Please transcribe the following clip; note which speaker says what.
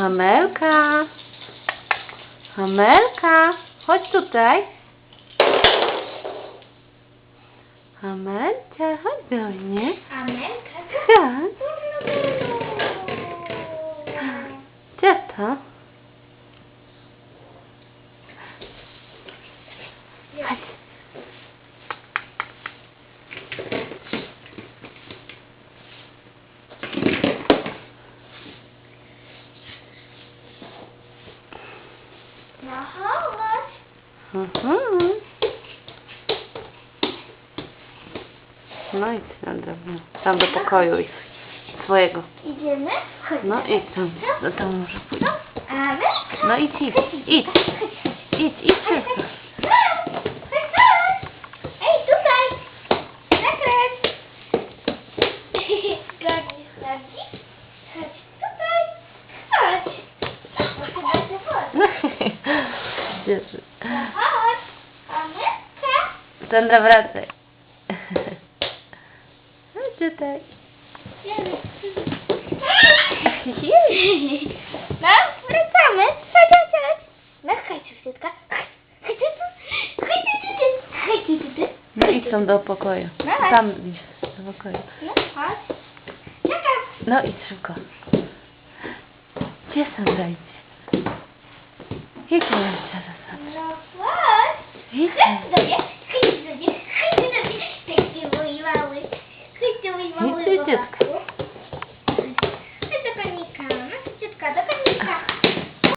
Speaker 1: Amelka. Amelka, chodź tutaj. Amelcia, chodź do mnie.
Speaker 2: Amelka?
Speaker 1: Tak. Co to? Chodź.
Speaker 2: No chodź.
Speaker 1: No idź na drewno. Tam do pokoju idź. Swojego.
Speaker 2: Idziemy? Chodź.
Speaker 1: No idź tam. Do domu może pójść.
Speaker 2: Amelka?
Speaker 1: No idź. Idź szybko.
Speaker 2: Ej, tutaj! Zakręć! Zgodzi? Chodź tutaj! Chodź! Chodź! Amelka!
Speaker 1: Sandra, wracaj. Chodź tutaj.
Speaker 2: No, wracamy. Chodź. No, chodź, Sówka. Chodź tu.
Speaker 1: No idź tam do pokoju.
Speaker 2: No.
Speaker 1: Tam idź do pokoju.
Speaker 2: No, chodź. Czekaj.
Speaker 1: No idź szybko. Gdzie Sandra idzie? Idź Amelcia za Sandrą.
Speaker 2: No, chodź.
Speaker 1: Idź.
Speaker 2: Chodź do mnie. Chodź do mnie. Tak się mój mały. Chodź do mój mały.
Speaker 1: Idź do dziecka.